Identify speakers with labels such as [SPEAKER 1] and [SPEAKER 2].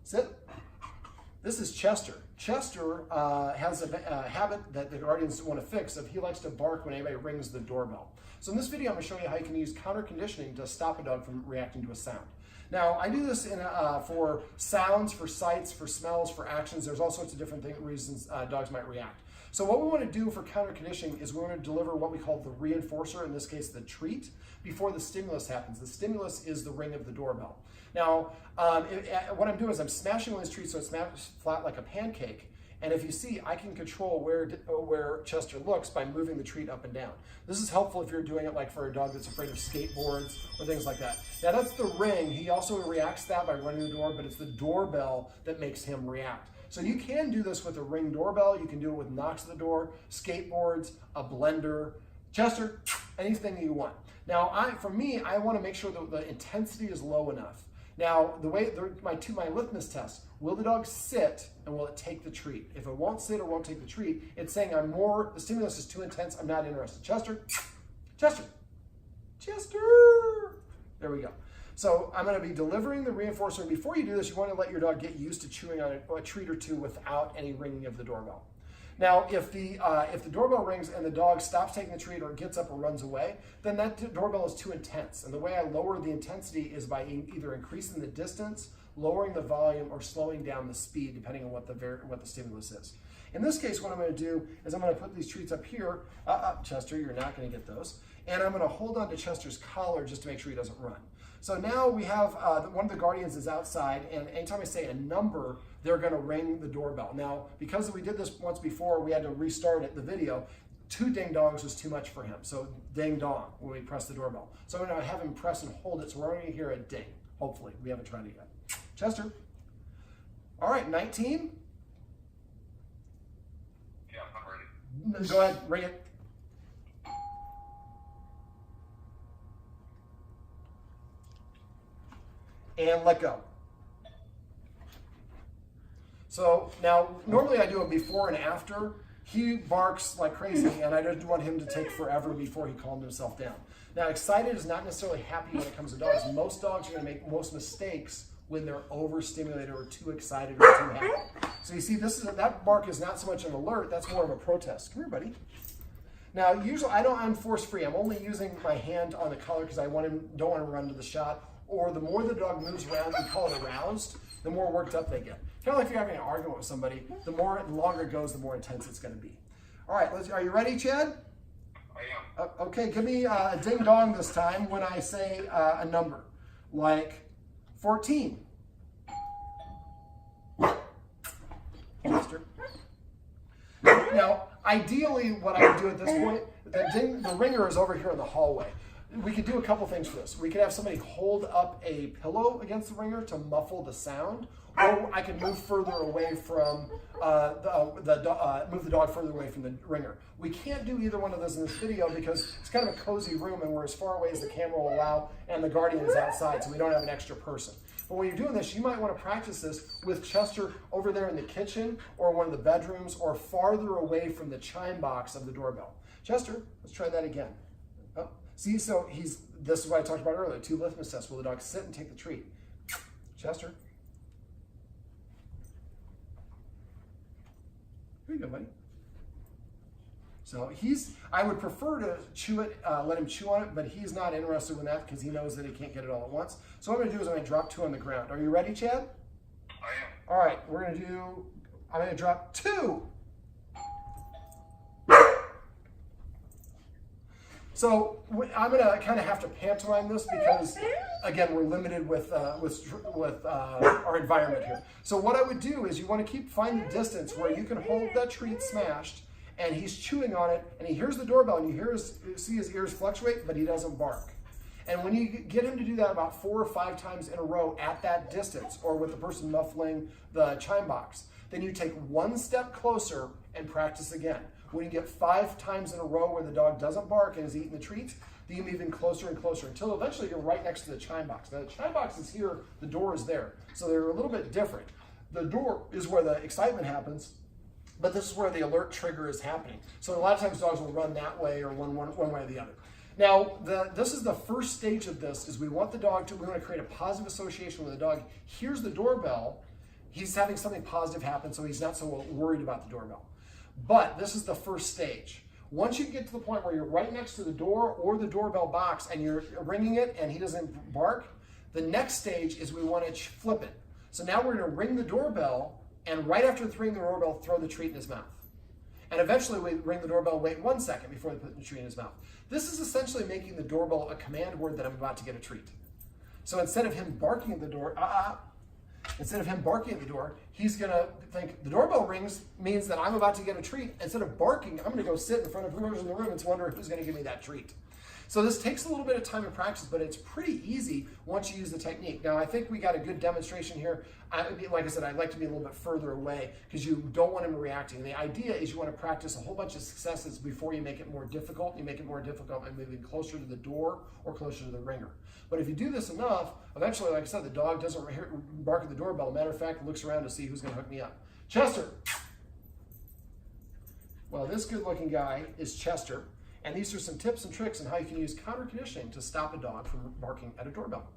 [SPEAKER 1] Sit. This is Chester. Chester has a habit that the guardians want to fix of he likes to bark when anybody rings the doorbell. So in this video, I'm going to show you how you can use counter conditioning to stop a dog from reacting to a sound. Now, I do this for sounds, for sights, for smells, for actions. There's all sorts of different reasons dogs might react. So what we want to do for counter conditioning is we want to deliver what we call the reinforcer, in this case the treat, before the stimulus happens. The stimulus is the ring of the doorbell. Now, what I'm doing is I'm smashing on this treat so it smashes flat like a pancake. And if you see, I can control where Chester looks by moving the treat up and down. This is helpful if you're doing it like for a dog that's afraid of skateboards or things like that. Now that's the ring. He also reacts to that by running the door, but it's the doorbell that makes him react. So you can do this with a ring doorbell. You can do it with knocks at the door, skateboards, a blender, Chester, anything that you want. Now, for me, I want to make sure that the intensity is low enough. Now, my litmus test, will the dog sit and will it take the treat? If it won't sit or won't take the treat, it's saying the stimulus is too intense, I'm not interested. Chester, Chester, Chester. There we go. So I'm going to be delivering the reinforcer. And before you do this, you want to let your dog get used to chewing on a treat or two without any ringing of the doorbell. Now, if the doorbell rings and the dog stops taking the treat or gets up or runs away, then that doorbell is too intense. And the way I lower the intensity is by either increasing the distance, lowering the volume, or slowing down the speed, depending on what the stimulus is. In this case, what I'm going to do is I'm going to put these treats up here. Chester, you're not going to get those. And I'm going to hold on to Chester's collar just to make sure he doesn't run. So now we have one of the guardians is outside, and anytime I say a number, they're going to ring the doorbell. Now, because we did this once before, we had to restart the video. 2 ding-dongs was too much for him. So ding-dong when we press the doorbell. So I'm going to have him press and hold it, so we're going to hear a ding. Hopefully, we haven't tried it yet. Chester. All right, 19.
[SPEAKER 2] Yeah, I'm ready.
[SPEAKER 1] Go ahead, ring it. And let go. So now, normally I do a before and after. He barks like crazy, and I don't want him to take forever before he calmed himself down. Now, excited is not necessarily happy when it comes to dogs. Most dogs are going to make most mistakes when they're overstimulated or too excited or too happy. So you see, that bark is not so much an alert, that's more of a protest. Come here, buddy. Now, usually I'm force free. I'm only using my hand on the collar because I don't want him to run to the shot. Or the more the dog moves around, we call it aroused, the more worked up they get. Kind of like if you're having an argument with somebody, the longer it goes, the more intense it's going to be. All right, are you ready, Chad?
[SPEAKER 2] I am.
[SPEAKER 1] Okay, give me a ding-dong this time when I say a number, like 14. Chester. Now, ideally, what I would do at this point, the ringer is over here in the hallway. We could do a couple things for this. We could have somebody hold up a pillow against the ringer to muffle the sound, or I could move further away from move the dog further away from the ringer. We can't do either one of those in this video because it's kind of a cozy room and we're as far away as the camera will allow, and the guardian is outside, so we don't have an extra person. But when you're doing this, you might want to practice this with Chester over there in the kitchen or one of the bedrooms or farther away from the chime box of the doorbell. Chester, let's try that again. Oh. See, so this is what I talked about earlier, 2 litmus tests. Will the dog sit and take the treat? Chester. Here you go, buddy. So I would prefer to chew it, let him chew on it, but he's not interested in that because he knows that he can't get it all at once. So what I'm going to do is I'm going to drop 2 on the ground. Are you ready, Chad?
[SPEAKER 2] I am.
[SPEAKER 1] All right, I'm going to drop 2. So I'm going to kind of have to pantomime this because, again, we're limited with our environment here. So what I would do is you want to find the distance where you can hold that treat smashed, and he's chewing on it, and he hears the doorbell, and you see his ears fluctuate, but he doesn't bark. And when you get him to do that about 4 or 5 times in a row at that distance, or with the person muffling the chime box, then you take 1 step closer and practice again. When you get 5 times in a row where the dog doesn't bark and is eating the treats, then you move in closer and closer until eventually you're right next to the chime box. Now the chime box is here, the door is there. So they're a little bit different. The door is where the excitement happens, but this is where the alert trigger is happening. So a lot of times dogs will run that way or one way or the other. Now, this is the first stage of this, is we want to create a positive association where the dog hears the doorbell, he's having something positive happen, so he's not so worried about the doorbell. But this is the first stage. Once you get to the point where you're right next to the door or the doorbell box and you're ringing it and he doesn't bark, the next stage is we want to flip it. So now we're going to ring the doorbell, and right after ringing the doorbell, throw the treat in his mouth. And eventually we ring the doorbell, wait 1 second before we put the treat in his mouth. This is essentially making the doorbell a command word that I'm about to get a treat. So instead of him barking at the door, he's gonna think the doorbell rings means that I'm about to get a treat. Instead of barking, I'm gonna go sit in front of whoever's in the room and wonder who's gonna give me that treat. So this takes a little bit of time and practice, but it's pretty easy once you use the technique. Now, I think we got a good demonstration here. Like I said, I'd like to be a little bit further away because you don't want him reacting. The idea is you want to practice a whole bunch of successes before you make it more difficult. You make it more difficult by moving closer to the door or closer to the ringer. But if you do this enough, eventually, like I said, the dog doesn't bark at the doorbell. Matter of fact, looks around to see who's going to hook me up. Chester. Well, this good-looking guy is Chester. And these are some tips and tricks on how you can use counter conditioning to stop a dog from barking at a doorbell.